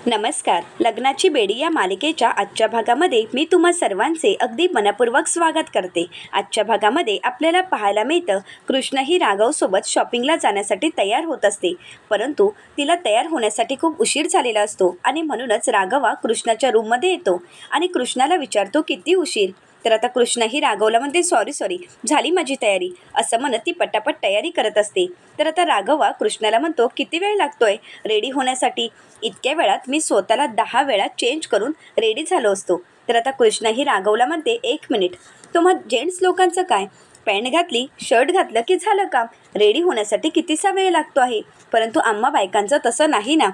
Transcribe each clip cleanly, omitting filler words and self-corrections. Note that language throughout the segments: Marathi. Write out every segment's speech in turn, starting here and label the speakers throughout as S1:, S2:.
S1: नमस्कार. लग्नाची बेडी या मालिकेच्या आजच्या भागामध्ये मी तुम्हा सर्वांचे अगदी मनपूर्वक स्वागत करते. आजच्या भागामध्ये आपल्याला पाहायला मिळतं कृष्ण ही राघवसोबत शॉपिंगला जाण्यासाठी तयार होत असते, परंतु तिला तयार होण्यासाठी खूप उशीर झालेला असतो आणि म्हणूनच राघव कृष्णाच्या रूममध्ये येतो आणि कृष्णाला विचारतो किती उशीर. तर आता कृष्ण ही राघवला म्हणते सॉरी झाली माझी तयारी असं म्हणत ती पटापट तयारी करत असते. तर आता राघव कृष्णाला म्हणतो किती वेळ लागतोय रेडी होण्यासाठी. इतक्या वेळात मी स्वतःला 10 वेळा चेंज करून रेडी झालो असतो. तर आता कृष्ण ही राघवला म्हणते 1 मिनिट, मग जेंट्स लोकांचं काय, पॅन्ट घातली शर्ट घातलं की झालं काम, रेडी होण्यासाठी कितीसा वेळ लागतो आहे. परंतु आम्हा बायकांचं तसं नाही ना,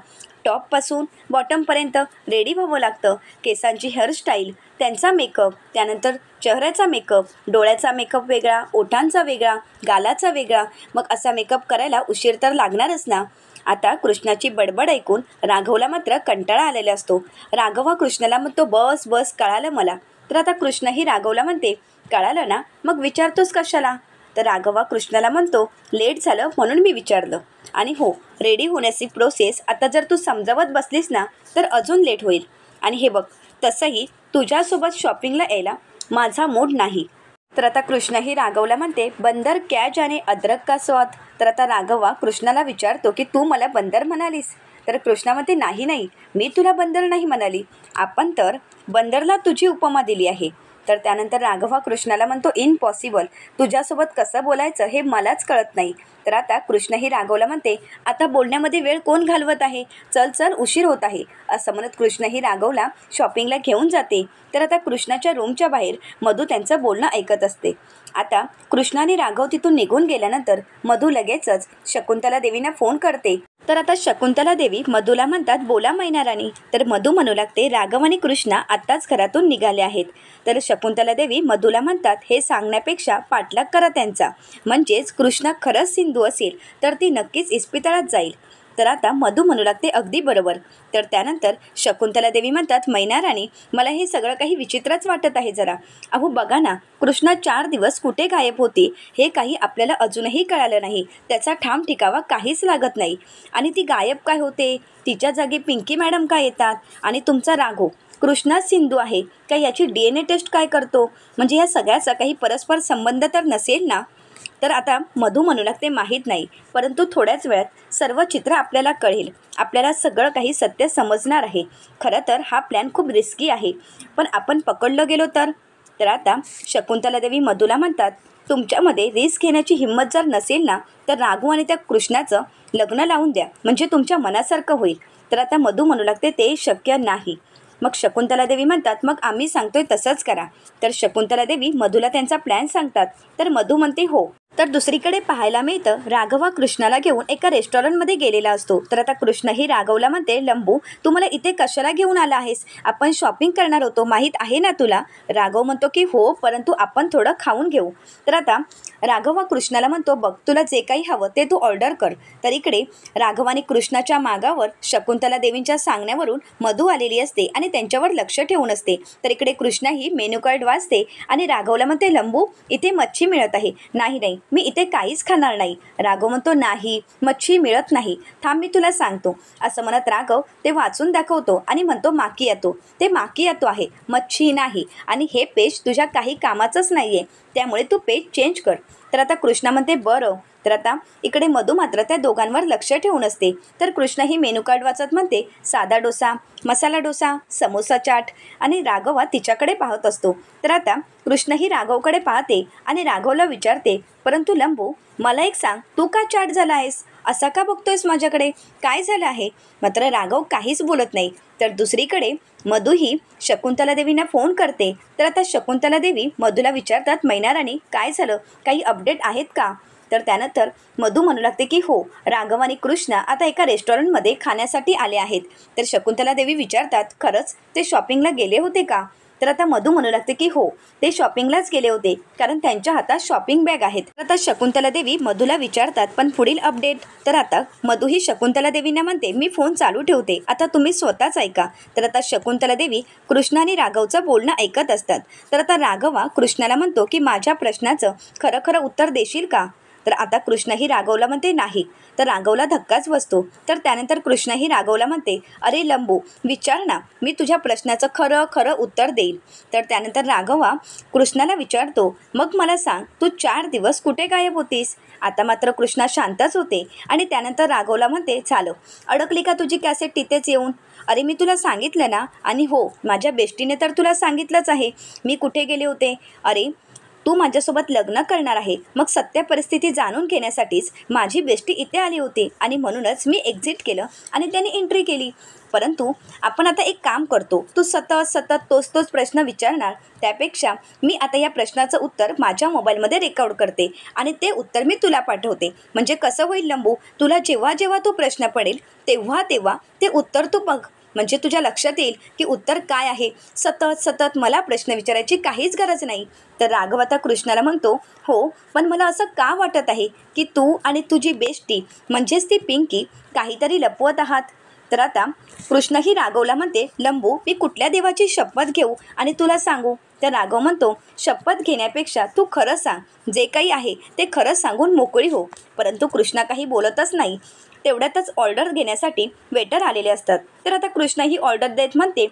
S1: टॉपपासून बॉटमपर्यंत रेडी व्हावं लागतं. केसांची हेअरस्टाईल, त्यांचा मेकअप, त्यानंतर चेहऱ्याचा मेकअप, डोळ्याचा मेकअप वेगळा, ओठांचा वेगळा, गालाचा वेगळा, मग असा मेकअप करायला उशीर तर लागणारच ना. आता कृष्णाची बडबड ऐकून राघवला मात्र कंटाळा आलेला असतो. राघव कृष्णाला म्हणतो बस बस कळालं मला. तर आता कृष्ण ही राघवला म्हणते कळालं ना, मग विचारतोस कशाला. तर राघव कृष्णाला म्हणतो लेट झालं म्हणून मी विचारलं, आणि हो रेडी होण्याची प्रोसेस आता जर तू समजावत बसलीस ना तर अजून लेट होईल. आणि हे बघ तसंही तुझ्यासोबत शॉपिंगला यायला माझा मूड नाही. तर आता कृष्ण ही राघवला म्हणते बंदर क्या जाने अदरक का स्वाद. तर आता राघव कृष्णाला विचारतो की तू मला बंदर म्हणालीस. तर कृष्णा म्हणते नाही मी तुला बंदर नाही म्हणाली, आपण तर बंदरला तुझी उपमा दिली आहे. तर त्यानंतर राघव कृष्णाला म्हणतो इम्पॉसिबल, तुझ्यासोबत कसं बोलायचं हे मलाच कळत नाही. तर आता कृष्ण ही राघवला म्हणते आता बोलण्यामध्ये वेळ कोण घालवत आहे, चल उशीर होत आहे असं म्हणत कृष्ण ही राघवला शॉपिंगला घेऊन जाते. तर आता कृष्णाच्या रूमच्या बाहेर मधू त्यांचं बोलणं ऐकत असते. आता कृष्ण आणि राघव तिथून निघून गेल्यानंतर मधू लगेचच शकुंतला देवींना फोन करते. तर आता शकुंतला देवी मधूला म्हणतात बोला मैना राणी. तर मधू म्हणू लागते राघव आणि कृष्णा आत्ताच घरातून निघाले आहेत. तर शकुंतला देवी मधूला म्हणतात हे सांगण्यापेक्षा पाठलाग करा त्यांचा, म्हणजेच कृष्णा खरंच सिंधू असेल तर ती नक्कीच इस्पितळात जाईल. तर आता मधू म्हणू लागते अगदी बरोबर. तर त्यानंतर शकुंतला देवी म्हणतात मैना राणी मला हे सगळं काही विचित्रच वाटत आहे जरा. अहो बघा ना, कृष्णा 4 दिवस कुठे गायब होती हे काही आपल्याला अजूनही कळालं नाही, त्याचा ठाम ठिकावा काहीच लागत नाही. आणि ती गायब काय होते, तिच्या जागी पिंकी मॅडम काय येतात, आणि तुमचा राघव कृष्णा सिंधू आहे का याची DNA टेस्ट काय करतो, म्हणजे या सगळ्याचा काही परस्पर संबंध तर नसेल ना. तर आता मधू म्हणू लागते माहीत नाही, परंतु थोड्याच वेळात सर्व चित्र आपल्याला कळेल, आपल्याला सगळं काही सत्य समजणार आहे. खरं तर हा प्लॅन खूप रिस्की आहे, पण आपण पकडलं गेलो तर. तर आता शकुंतला देवी मधूला म्हणतात तुमच्यामध्ये रिस्क घेण्याची हिंमत जर नसेल ना तर राघू आणि त्या कृष्णाचं लग्न लावून द्या, म्हणजे तुमच्या मनासारखं होईल. तर आता मधू म्हणू लागते ते शक्य नाही. मग शकुंतला देवी म्हणतात मग आम्ही सांगतोय तसंच करा. तर शकुंतला देवी मधूला त्यांचा प्लॅन सांगतात. तर मधू म्हणते हो. तर दुसरीकडे पाहायला मिळतं राघव कृष्णाला घेऊन एका रेस्टॉरंटमध्ये गेलेला असतो. तर आता कृष्ण ही राघवला म्हणते लंबू तू मला इथे कशाला घेऊन आला आहेस, आपण शॉपिंग करणार होतो माहीत आहे ना तुला. राघव म्हणतो की हो, परंतु आपण थोडं खाऊन घेऊ. तर आता राघव कृष्णाला म्हणतो बघ तुला जे काही हवं ते तू ऑर्डर कर. तर इकडे राघव आणि कृष्णाच्या मागावर शकुंतला देवींच्या सांगण्यावरून मधू आलेली असते आणि त्यांच्यावर लक्ष ठेवून असते. तर इकडे कृष्णा ही मेनू कार्ड वाचते आणि राघवला म्हणते लंबू इथे मच्छी मिळत आहे. नाही मी इथे काहीच खाणार नाही. राघव म्हणतो नाही मच्छी मिळत नाही, थांब मी तुला सांगतो असं म्हणत राघव ते वाचून दाखवतो आणि म्हणतो माकियातो. ते माकियातो आहे, मच्छी नाही, आणि हे पेज तुझ्या काही कामाचंच नाही आहे, त्यामुळे तू पेज चेंज कर. तर आता कृष्णा म्हणते बरं. तर आता इकडे मधू मात्र त्या दोघांवर लक्ष ठेवून असते. तर कृष्ण ही मेनू कार्ड वाचत म्हणते साधा डोसा, मसाला डोसा, समोसा चाट, आणि राघव तिच्याकडे पाहत असतो. तर आता कृष्ण ही राघवकडे पाहते आणि राघवला विचारते परंतु लंबू मला एक सांग, तू का चाट झाला आहेस, असा का बघतोयस माझ्याकडे, काय झालं आहे. मात्र राघव काहीच बोलत नाही. तर दुसरीकडे मधू ही शकुंतला देवींना फोन करते. तर आता शकुंतला देवी मधूला विचारतात मैना राणी काय झालं, काही अपडेट आहेत का. तर त्यानंतर मधू म्हणू लागते की हो, राघव आणि कृष्णा आता एका रेस्टॉरंटमध्ये खाण्यासाठी आले आहेत. तर शकुंतला देवी विचारतात खरंच ते शॉपिंगला गेले होते का. तर आता मधू म्हणू लागते की हो, ते शॉपिंगलाच गेले होते, कारण त्यांच्या हातात शॉपिंग बॅग आहेत. तर आता शकुंतला देवी मधूला विचारतात पण पुढील अपडेट. तर आता मधू ही शकुंतला देवींना म्हणते मी फोन चालू ठेवते, आता तुम्ही स्वतःच ऐका. तर आता शकुंतला देवी कृष्णा आणि राघवचं बोलणं ऐकत असतात. तर आता राघव कृष्णाला म्हणतो की माझ्या प्रश्नाचं खरं उत्तर देशील का. तर आता कृष्णही राघवला म्हणते नाही. तर राघवला धक्काच बसतो. तर त्यानंतर कृष्णही राघवला म्हणते, अरे लंबू विचार ना, मी तुझ्या प्रश्नाचं खरं खरं उत्तर देईल. तर त्यानंतर राघवा कृष्णाला विचारतो, मग मला सांग तू 4 दिवस कुठे गायब होतीस? आता मात्र कृष्णा शांतच होते आणि त्यानंतर राघवला म्हणते, झालं, अडकली का तुझी कॅसेट तिथेच येऊन? अरे मी तुला सांगितलं ना, आणि हो माझ्या बेस्टीने तर तुला सांगितलंच आहे मी कुठे गेले होते. अरे तू माझ्यासोबत लग्न करणार आहे, मग सत्य परिस्थिती जाणून घेण्यासाठीच माझी बेस्टी इथे आली होती आणि म्हणूनच मी एक्झिट केलं आणि त्याने एंट्री केली. परंतु आपण आता एक काम करतो, तू सतत तोच प्रश्न विचारणार त्यापेक्षा मी आता या प्रश्नाचं उत्तर माझ्या मोबाईलमध्ये रेकॉर्ड करते आणि ते उत्तर मी तुला पाठवते. म्हणजे कसं होईल लंबू, तुला जेव्हा जेव्हा तो प्रश्न पडेल तेव्हा ते उत्तर तू बघ, म्हणजे तुझ्या लक्षात येईल की उत्तर काय आहे. सतत मला प्रश्न विचारायची काहीच गरज नाही. तर राघव आता कृष्णाला म्हणतो, हो पण मला असं का वाटत आहे की तू आणि तुझी बेस्टी म्हणजेच ती पिंकी काहीतरी लपवत आहात. तर आता कृष्णही राघवला म्हणते, लंबू मी कुठल्या देवाची शपथ घेऊ आणि तुला सांगू? तर राघव म्हणतो, शपथ घेण्यापेक्षा तू खरं सांग, जे काही आहे ते खरं सांगून मोकळी हो. परंतु कृष्णा काही बोलतच नाही. तेवढ्यातच ऑर्डर घेण्यासाठी वेटर आलेले असतात. तर आता कृष्णा ही ऑर्डर देत म्हणते,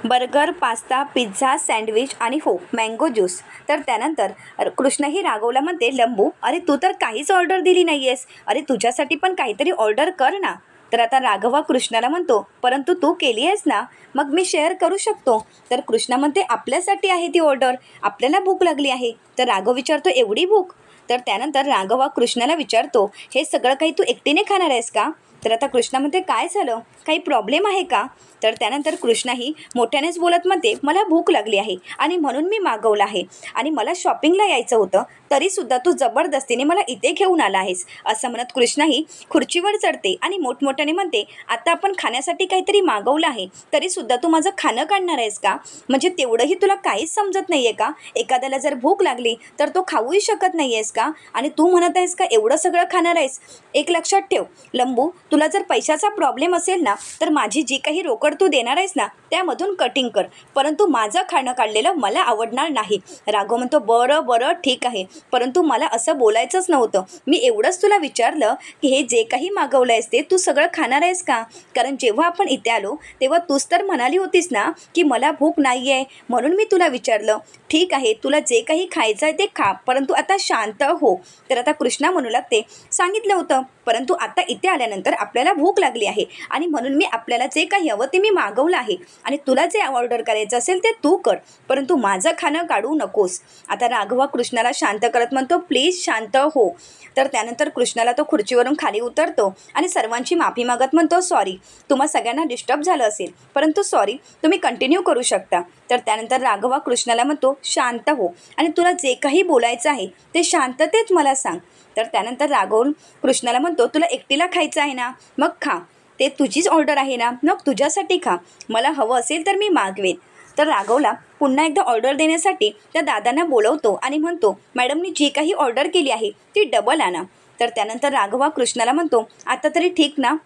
S1: बर्गर, पास्ता, पिझ्झा, सँडविच आणि हो मँगो ज्यूस. तर त्यानंतर कृष्णही राघवला म्हणते, लंबू अरे तू तर काहीच ऑर्डर दिली नाही आहेस, अरे तुझ्यासाठी पण काहीतरी ऑर्डर कर ना. तर आता राघवा कृष्णाला म्हणतो, परंतु तू केली आहेस ना, मग मी शेअर करू शकतो. तर कृष्णा म्हणते, आपल्यासाठी आहे ती ऑर्डर, आपल्याला भूक लागली आहे. तर राघव विचारतो, एवढी भूक? तर त्यानंतर राघवा कृष्णाला विचारतो, हे सगळं काही तू एकटीने खाणार आहेस का? तर आता कृष्णा म्हणते, काय झालं, काही प्रॉब्लेम आहे का? तर त्यानंतर कृष्णाही मोठ्यानेच बोलत म्हणते, मला भूक लागली आहे आणि म्हणून मी मागवलं आहे आणि मला शॉपिंगला यायचं होतं, तरीसुद्धा तू जबरदस्तीने मला इथे घेऊन आला आहेस. असं म्हणत कृष्णाही खुर्चीवर चढते आणि मोठमोठ्याने म्हणते, आता आपण खाण्यासाठी काहीतरी मागवलं आहे तरीसुद्धा तू माझं खाणं काढणार आहेस का? म्हणजे तेवढंही तुला काहीच समजत नाही आहे का? एखाद्याला जर भूक लागली तर तो खाऊही शकत नाही आहेस का? आणि तू म्हणत आहेस का एवढं सगळं खाणार आहेस? एक लक्षात ठेव लंबू, तुला जर पैशाचा प्रॉब्लेम असेल ना, तर माझी जी काही रोकड तू देणार आहेस ना त्यामधून कटिंग कर, परंतु माझं खाणं काढलेलं मला आवडणार नाही. राघव म्हणतो, बरं ठीक आहे, परंतु मला असं बोलायचंच नव्हतं. मी एवढंच तुला विचारलं की हे जे काही मागवलं आहेस ते तू सगळं खाणार आहेस का? कारण जेव्हा आपण इथे आलो तेव्हा तूच तर म्हणाली होतीस ना की मला भूक नाही आहे, म्हणून मी तुला विचारलं. ठीक आहे, तुला जे काही खायचं आहे ते खा, परंतु आता शांत हो. तर आता कृष्णा म्हणू लागते, सांगितलं होतं, परंतु आता इथे आल्यानंतर आपल्याला भूक लागली आहे आणि म्हणून मी आपल्याला जे काही हवं ते मी मागवलं आहे आणि तुला जे ऑर्डर करायचं असेल ते तू कर, परंतु माझं खाणं काढू नकोस. आता राघवा कृष्णाला शांत करत म्हणतो, प्लीज शांत हो. तर त्यानंतर कृष्णाला तो खुर्चीवरून खाली उतरतो आणि सर्वांची माफी मागत म्हणतो, सॉरी, तुम्हा सगळ्यांना डिस्टर्ब झालं असेल, परंतु सॉरी, तुम्ही कंटिन्यू करू शकता. तर त्यानंतर राघवा कृष्णाला म्हणतो, शांत हो आणि तुला जे काही बोलायचं आहे ते शांततेत मला सांग. तर त्यानंतर राघव कृष्णाला म्हणतो, तुला एकटीला खायचं आहे ना, मग खा, ते तुझीच ऑर्डर आहे ना, मग तुझ्यासाठी खा, मला हवं असेल तर मी मागवेन. तर राघवला पुन्हा एकदा ऑर्डर देण्यासाठी त्या दादांना बोलवतो आणि म्हणतो, मॅडमनी जी काही ऑर्डर केली आहे ती डबल आणा. तर त्यानंतर राघवा कृष्णाला म्हणतो, आता तरी ठीक ना,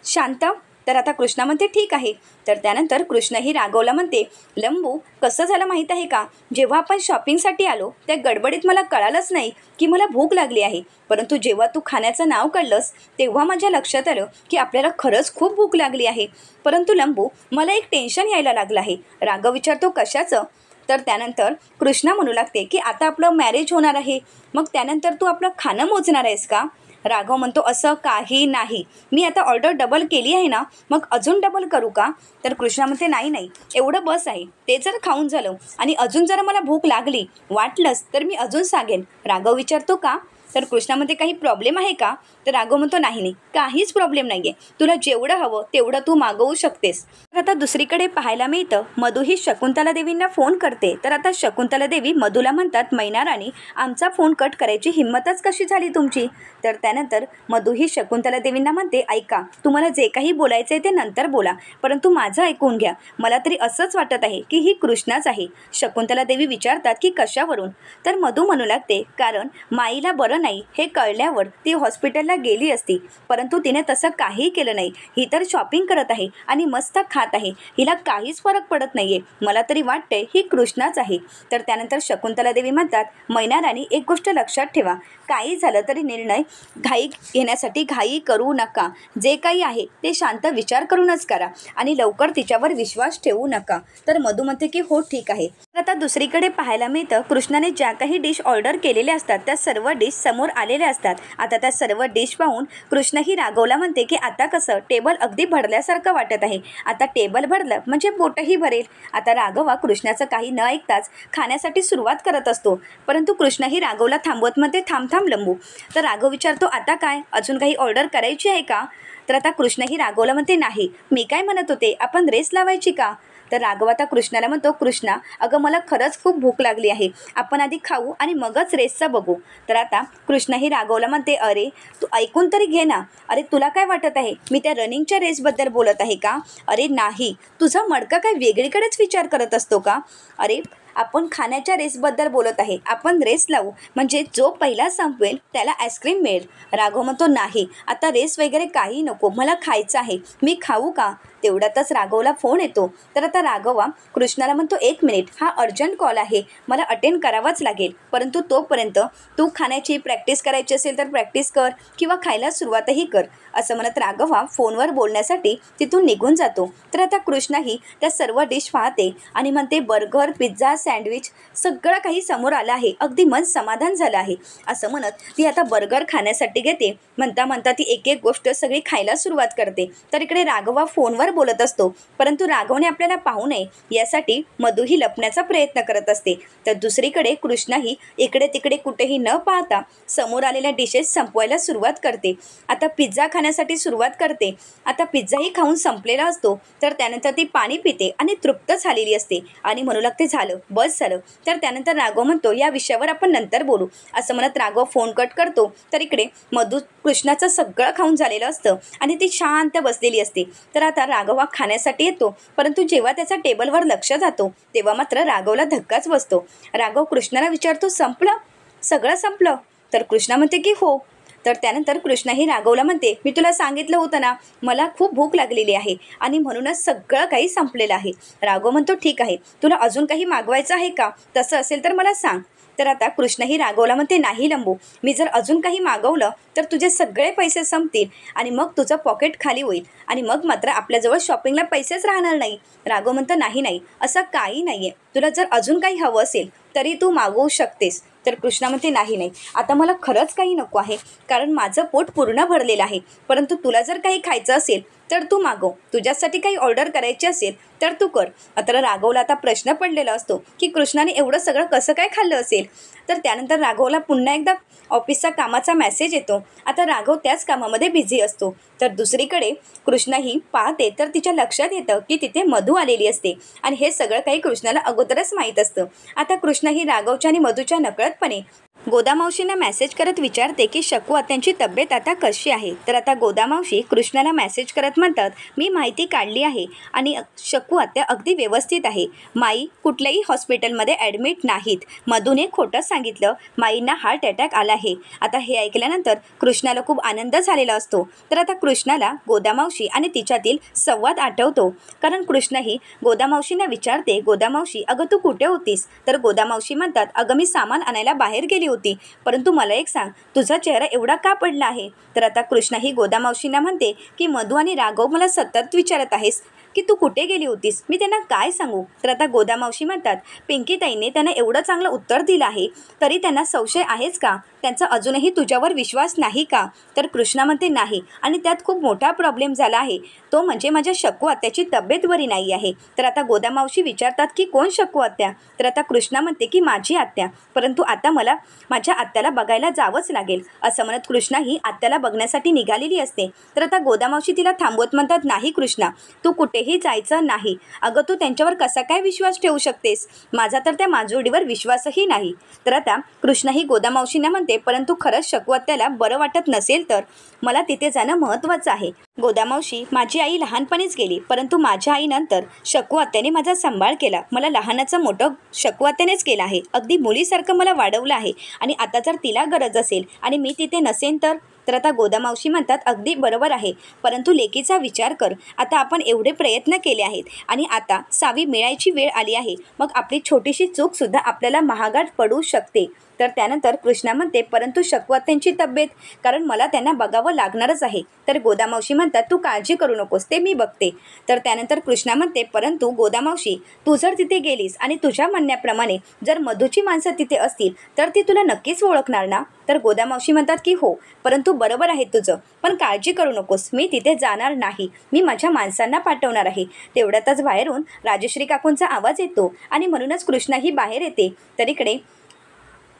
S1: शांत? तर आता कृष्णा म्हणते, ठीक आहे. तर त्यानंतर कृष्णही राघवला म्हणते, लंबू कसं झालं माहीत आहे का, जेव्हा आपण शॉपिंगसाठी आलो त्या गडबडीत मला कळालंच नाही की मला भूक लागली आहे, परंतु जेव्हा तू खाण्याचं नाव काढलंस तेव्हा माझ्या लक्षात आलं की आपल्याला खरंच खूप भूक लागली आहे. परंतु लंबू मला एक टेन्शन यायला लागलं आहे. राघव विचारतो, कशाचं? तर त्यानंतर कृष्णा म्हणू लागते की आता आपलं मॅरेज होणार आहे, मग त्यानंतर तू आपलं खाणं मोजणार आहेस का? राघव म्हणतो, असं काही नाही, मी आता ऑर्डर डबल केली आहे ना, मग अजून डबल करू का? तर कृष्णा म्हणते, नाही, एवढं बस आहे, ते जर खाऊन झालं आणि अजून जरा मला भूक लागली वाटलंच तर मी अजून सांगेन. राघव विचारतो, का? तर कृष्णामध्ये काही प्रॉब्लेम आहे का? तर राघव म्हणतो, नाही, काहीच प्रॉब्लेम नाही आहे, तुला जेवढं हवं तेवढं तू मागवू शकतेस. तर आता दुसरीकडे पाहायला मिळतं, मधू ही शकुंतला देवींना फोन करते. तर आता शकुंतला देवी मधूला म्हणतात, मैनाराणी, आमचा फोन कट करायची हिंमतच कशी झाली तुमची? तर त्यानंतर मधू ही शकुंतला देवींना म्हणते, ऐका, तुम्हाला जे काही बोलायचं आहे ते नंतर बोला, परंतु माझं ऐकून घ्या, मला तरी असंच वाटत आहे की ही कृष्णाच आहे. शकुंतला देवी विचारतात की कशावरून? तर मधू म्हणू लागते, कारण माईला बरं बरं नाही हे कळल्यावर ती हॉस्पिटलला गेली असती, परंतु तिने तसं काहीही केलं नाही. ही तर शॉपिंग करत आहे आणि मस्त खात आहे, हिला काहीच फरक पडत नाहीये. मला तरी वाटतंय ही कृष्णाच आहे. तर त्यानंतर शकुंतला देवी म्हणतात, मैना राणी, एक गोष्ट लक्षात ठेवा, काही झालं तरी निर्णय घेण्यासाठी घाई करू नका. जे काही आहे ते शांत विचार करूनच करा आणि लवकर तिच्यावर विश्वास ठेवू नका. तर मधू म्हणते की हो ठीक आहे. तर आता दुसरीकडे पाहायला मिळतं, कृष्णाने ज्या काही डिश ऑर्डर केलेल्या असतात त्या सर्व डिश समोर आलेल्या असतात. आता त्या सर्व डिश पाहून कृष्णही राघवला म्हणते की आता कसं टेबल अगदी भरल्यासारखं वाटत आहे. आता टेबल भरलं म्हणजे पोटही भरेल. आता राघवा कृष्णाचं काही न ऐकताच खाण्यासाठी सुरुवात करत असतो, परंतु कृष्णही राघवला थांबवत म्हणते, थांब थांब लंबू. तर राघव विचारतो, आता काय, अजून काही ऑर्डर करायची आहे का? तर आता कृष्णही राघवला म्हणते, नाही, मी काय म्हणत होते, आपण रेस लावायची का? तर राघव आता कृष्णाला म्हणतो, कृष्णा अगं मला खरंच खूप भूक लागली आहे, आपण आधी खाऊ आणि मगच रेसचं बघू. तर आता कृष्णाही राघवला म्हणते, अरे तू ऐकून तरी घे ना. अरे तुला काय वाटत आहे मी त्या रनिंगच्या रेसबद्दल बोलत आहे का? अरे नाही, तुझा मडका काय वेगळीकडेच विचार करत असतो का? अरे आपण खाण्याच्या रेसबद्दल बोलत आहे, आपण रेस लावू म्हणजे जो पहिला संपवेल त्याला आईस्क्रीम मिळेल. राघव म्हणतो, नाही, आता रेस वगैरे काही नको, मला खायचं आहे, मी खाऊ का? तेवढ्यातच राघवला फोन येतो. तर आता राघवा कृष्णाला म्हणतो, एक मिनिट, हा अर्जंट कॉल आहे, मला अटेंड करावाच लागेल, परंतु तोपर्यंत तू खाण्याची प्रॅक्टिस करायची असेल तर प्रॅक्टिस कर किंवा खायला सुरुवातही कर. असं म्हणत राघवा फोनवर बोलण्यासाठी तिथून निघून जातो. तर आता कृष्णाही त्या सर्व डिश पाहते आणि म्हणते, बर्गर, पिझ्झा, सँडविच सगळं काही समोर आलं आहे, अगदी मन समाधान झालं आहे. असं म्हणत ती आता बर्गर खाण्यासाठी घेते. म्हणता म्हणता ती एक एक गोष्ट सगळी खायला सुरुवात करते. तर इकडे राघवा फोनवर बोलत असतो, परंतु राघवने आपल्याला पाहू नये यासाठी मधूही लपण्याचा प्रयत्न करत असते. तर दुसरीकडे कृष्णाही इकडे तिकडे कुठेही न पाहता समोर आलेल्या डिशेस संपवायला सुरुवात करते. आता पिझ्झा खाण्यासाठी सुरुवात करते. आता पिझ्झाही खाऊन संपलेला असतो. तर त्यानंतर ती पाणी पिते आणि तृप्त झालेली असते आणि म्हणू लागते, झालं, बस झालं. तर त्यानंतर राघव म्हणतो, या विषयावर आपण नंतर बोलू. असं म्हणत राघव फोन कट करतो. तर इकडे मधू कृष्णाचं सगळं खाऊन झालेलं असतं आणि ती शांत बसलेली असते. तर आता राघव खाण्यासाठी येतो, परंतु जेव्हा त्याचा टेबलवर लक्ष जातो तेव्हा मात्र राघवला धक्काच बसतो. राघव कृष्णाला विचारतो, संपलं, सगळं संपलं? तर कृष्णा म्हणते की हो. तर त्यानंतर कृष्णाही राघवला म्हणते, मी तुला सांगितलं होतं ना, मला खूप भूक लागलेली आहे आणि म्हणूनच सगळं काही संपलेलं आहे. राघव म्हणतो, ठीक आहे, तुला अजून काही मागवायचं आहे का? तसं असेल तर मला सांग. तर आता कृष्णही राघवला म्हणते, नाही लंबू, मी जर अजून काही मागवलं तर तुझे सगळे पैसे संपतील आणि मग तुझं पॉकेट खाली होईल आणि मग मात्र आपल्याजवळ शॉपिंगला पैसेच राहणार नाही. राघव म्हणतो, नाही नाही, असं काही नाही आहे, तुला जर अजून काही हवं असेल तरी तू मागवू शकतेस. तर कृष्णा म्हणते, नाही नाही, आता मला खरंच काही नको आहे, कारण माझं पोट पूर्ण भरलेलं आहे, परंतु तुला जर काही खायचं असेल तर तू मागव, तुझ्यासाठी काही ऑर्डर करायची असेल तर तू कर. आता राघवला आता प्रश्न पडलेला असतो की कृष्णाने एवढं सगळं कसं काय खाल्लं असेल. तर त्यानंतर राघवला पुन्हा एकदा ऑफिसचा कामाचा मेसेज येतो. आता राघव त्याच कामामध्ये बिझी असतो. तर दुसरीकडे कृष्णाही पाहते तर तिच्या लक्षात येतं की तिथे मधू आलेली असते आणि हे सगळं काही कृष्णाला अगोदरच माहीत असतं. आता कृष्णाही राघवच्या आणि मधूच्या नकळतपणे गोदामावशींना मेसेज करत विचारते की शकू आत्यांची तब्येत आता कशी आहे. तर आता गोदामावशी कृष्णाला मेसेज करत म्हणतात, मी माहिती काढली आहे आणि शकू आत्या अगदी व्यवस्थित आहे, माई कुठल्याही हॉस्पिटलमध्ये ॲडमिट नाहीत, मधूने खोटं सांगितलं, माईंना हार्ट अटॅक आला आहे. आता हे ऐकल्यानंतर कृष्णाला खूप आनंद झालेला असतो. तर आता कृष्णाला गोदामावशी आणि तिच्यातील संवाद आठवतो, कारण कृष्णही गोदामावशींना विचारते, गोदामावशी अगं तू कुठे होतीस? तर गोदामावशी म्हणतात, अगं मी सामान आणायला बाहेर गेली होती, परंतु मला एक सांग, तुझा चेहरा एवढा का पडला आहे? तर आता कृष्णाही गोदामावशींना म्हणते की मधू आणि राघव मला सतत विचारत आहेस की तू कुठे गेली होतीस, मी त्यांना काय सांगू? तर आता गोदामावशी म्हणतात, पिंकीताईने त्यांना एवढं चांगलं उत्तर दिलं आहे तरी त्यांना संशय आहेच का? त्यांचा अजूनही तुझ्यावर विश्वास नाही का? तर कृष्णा म्हणते, नाही, आणि त्यात खूप मोठा प्रॉब्लेम झाला आहे, तो म्हणजे माझ्या शकू आत्याची तब्येत बरी नाही आहे. तर आता गोदामावशी विचारतात की कोण शकू आत्या? तर आता कृष्णा म्हणते की माझी आत्या, परंतु आता मला माझ्या आत्याला बघायला जावंच लागेल. असं म्हणत कृष्णा ही आत्याला बघण्यासाठी निघालेली असते. तर आता गोदामावशी तिला थांबवत म्हणतात, नाही कृष्णा, तू कुठेही कुठेही जायचं नाही. अगं तू त्यांच्यावर कसा काय विश्वास ठेवू शकतेस? माझा तर त्या मांजोडीवर विश्वासही नाही. तर आता कृष्णाही गोदामावशींना म्हणते, परंतु खरंच शकू-आत्याला बरं वाटत नसेल तर मला तिथे जाणं महत्त्वाचं आहे. गोदामावशी, माझी आई लहानपणीच गेली, परंतु माझ्या आईनंतर शकू-आत्याने माझा सांभाळ केला. मला लहानाचं मोठं शकू-आत्यानेच केलं आहे. अगदी मुलीसारखं मला वाढवलं आहे आणि आता जर तिला गरज असेल आणि मी तिथे नसेन तर आता गोदामावशी म्हणतात, अगदी बरोबर आहे, परंतु लेकीचा विचार कर. आता आपण एवढे प्रयत्न केले आहेत आणि आता सावी मिळायची वेळ आली आहे. मग आपली छोटीशी चूकसुद्धा आपल्याला महागात पडू शकते. तर त्यानंतर कृष्णा म्हणते, परंतु शकू-आत्यांची तब्येत, कारण मला त्यांना बघावं लागणारच आहे. तर गोदामावशी म्हणतात, तू काळजी करू नकोस, ते मी बघते. तर त्यानंतर कृष्णा म्हणते, परंतु गोदामावशी, तू जर तिथे गेलीस आणि तुझ्या म्हणण्याप्रमाणे जर मधूची माणसं तिथे असतील तर ती तुला नक्कीच ओळखणार ना? तर गोदामावशी म्हणतात की हो, परंतु बरोबर आहे तुझं, पण काळजी करू नकोस, मी तिथे जाणार नाही. मी माझ्या माणसांना पाठवणार आहे. तेवढ्यातच बाहेरून राजश्री काकूंचा आवाज येतो आणि म्हणूनच कृष्णाही बाहेर येते. तर इकडे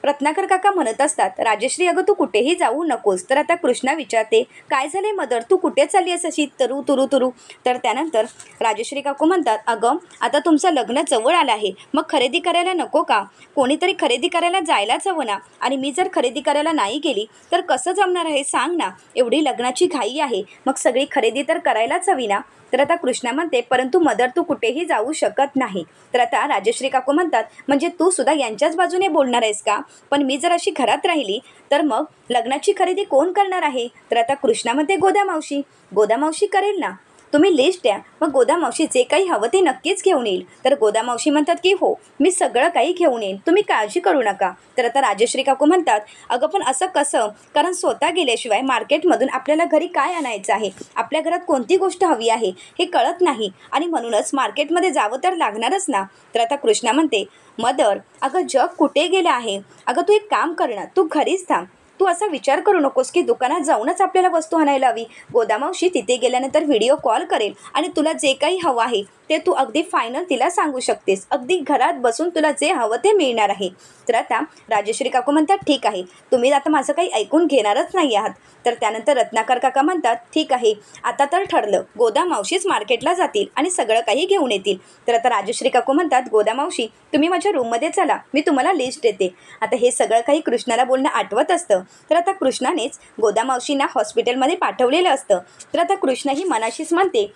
S1: रत्नाकर काका म्हणत असतात, राजश्री अगं तू कुठेही जाऊ नकोस. तर आता कृष्णा विचारते, काय झाले मदर, तू कुठे चालली आहेस अशी तुरू तुरू तुरू? तर त्यानंतर राजश्री काकू म्हणतात, अगं आता तुमचं लग्न जवळ आलं आहे, मग खरेदी करायला नको का? कोणीतरी खरेदी करायला जायलाच हवं ना. आणि मी जर खरेदी करायला नाही गेली तर कसं जमणार आहे सांग ना. एवढी लग्नाची घाई आहे, मग सगळी खरेदी तर करायलाच हवी ना. तर आता कृष्णा म्हणते, परंतु मदर तू कुठेही जाऊ शकत नाही. तर आता राजश्री काकू म्हणतात, म्हणजे तू सुद्धा यांच्याच बाजूने बोलणार आहेस का? पण मी जर अशी घरात राहिली तर मग लग्नाची खरेदी कोण करणार आहे? तर आता कृष्णा म्हणते, गोदामावशी. गोदामावशी करेल ना, तुम्ही लिस्ट द्या, मग गोदामावशी जे काही हवं ते नक्कीच घेऊन येईल. तर गोदामावशी म्हणतात की हो, मी सगळं काही घेऊन येईन, तुम्ही काळजी करू नका. तर आता राजश्री काकू म्हणतात, अगं पण असं कसं? कारण स्वतः गेल्याशिवाय मार्केटमधून आपल्याला घरी काय आणायचं आहे, आपल्या घरात कोणती गोष्ट हवी आहे हे कळत नाही आणि म्हणूनच मार्केटमध्ये जावं तर लागणारच ना. तर आता कृष्णा म्हणते, मदर अगं जग कुठे गेलं आहे? अगं तू एक काम कर ना, तू घरीच थांब. तू असा विचार करू नकोस की दुकानात जाऊनच आपल्याला वस्तू आणायला हवी. गोदामावशी तिथे गेल्यानंतर व्हिडिओ कॉल करेल आणि तुला जे काही हवं आहे ते तू अगदी फायनल तिला सांगू शकतेस. अगदी घरात बसून तुला जे हवं ते मिळणार आहे. तर आता राजश्री काकू म्हणतात, ठीक आहे, तुम्ही आता माझं काही ऐकून घेणारच नाही आहात. तर त्यानंतर रत्नाकर काका म्हणतात, ठीक आहे, आता तर ठरलं, गोदामावशीच मार्केटला जातील आणि सगळं काही घेऊन येतील. तर आता राजश्री काकू म्हणतात, गोदामावशी तुम्ही माझ्या रूममध्ये चला, मी तुम्हाला लिस्ट देते. आता हे सगळं काही कृष्णाला बोलणं आठवत असतं. तर आता कृष्णानेच गोदामावशींना हॉस्पिटलमध्ये पाठवलेलं असतं. तर आता कृष्णही मनाशीच म्हणते,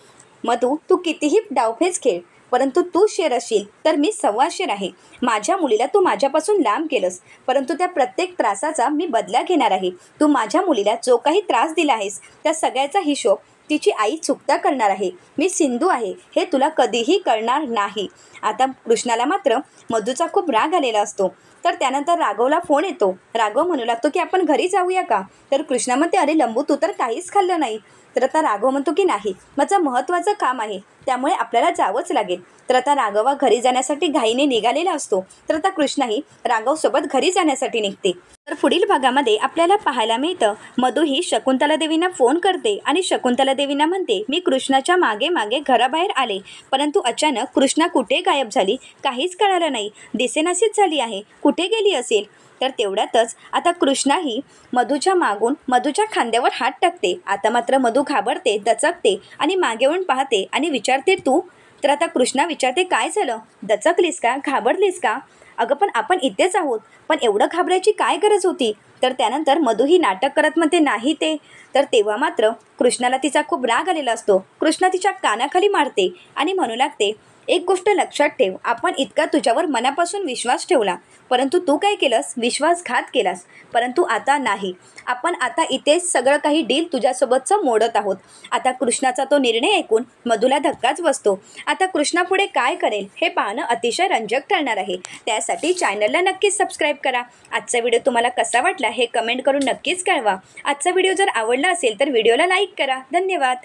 S1: मधू तू कितीही डावफेच खेळ, परंतु तू शेर असशील तर मी सव्वा शेर आहे. माझ्या मुलीला तू माझ्यापासून लांब केलंस, परंतु त्या प्रत्येक त्रासाचा मी बदला घेणार आहे. तू माझ्या मुलीला जो काही त्रास दिला आहेस त्या सगळ्याचा हिशोब तिची आई चुकता करणार आहे. मी सिंधू आहे हे तुला कधीही कळणार नाही. आता कृष्णाला मात्र मधूचा खूप राग आलेला असतो. तर त्यानंतर राघवला फोन येतो. राघव म्हणू लागतो की आपण घरी जाऊया का? तर कृष्णा म्हणते, अरे लंबू तू तर काहीच खाल्लं नाही. तर आता राघव म्हणतो की नाही, माझं महत्त्वाचं काम आहे, त्यामुळे आपल्याला जावंच लागेल. तर आता राघवा घरी जाण्यासाठी घाईने निघालेला असतो. तर आता कृष्णाही राघवसोबत घरी जाण्यासाठी निघते. तर पुढील भागामध्ये आपल्याला पाहायला मिळतं, मधू ही शकुंतला देवींना फोन करते आणि शकुंतला देवींना म्हणते, मी कृष्णाच्या मागे मागे घराबाहेर आले, परंतु अचानक कृष्णा कुठे गायब झाली काहीच कळालं नाही, दिसेनाशीच झाली आहे, कुठे गेली असेल? तर तेवढ्यातच आता कृष्णाही मधूच्या मागून मधूच्या खांद्यावर हात टाकते. आता मात्र मधू घाबरते, दचकते आणि मागे वळून पाहते आणि विचारते, तू? तर आता कृष्णा विचारते, काय झालं? दचकलीस का? घाबरलीस का? अगं पण आपण इथेच आहोत, पण एवढं घाबरायची काय गरज होती? तर त्यानंतर मधू ही नाटक करत म्हणते, नाही ते. तर तेव्हा मात्र कृष्णाला तिचा खूप राग आलेला असतो. कृष्णा तिच्या कानाखाली मारते आणि म्हणू लागते, एक गोष्ट लक्षात ठेव, आपण इतका तुझ्यावर मनापासून विश्वास ठेवला, परंतु तू काय केलंस? विश्वासघात केलास. परंतु आता नाही, आपण आता इथे सगळं काही डील तुझ्यासोबतचं मोडत आहोत. आता कृष्णाचा तो निर्णय ऐकून मधूला धक्काच बसतो. आता कृष्णा पुढे काय करेल हे पाहणं अतिशय रंजक ठरणार आहे. त्यासाठी चॅनलला नक्कीच सबस्क्राईब करा. आजचा व्हिडिओ तुम्हाला कसा वाटला हे कमेंट करून नक्कीच कळवा. आजचा व्हिडिओ जर आवडला असेल तर व्हिडिओला लाईक करा. धन्यवाद.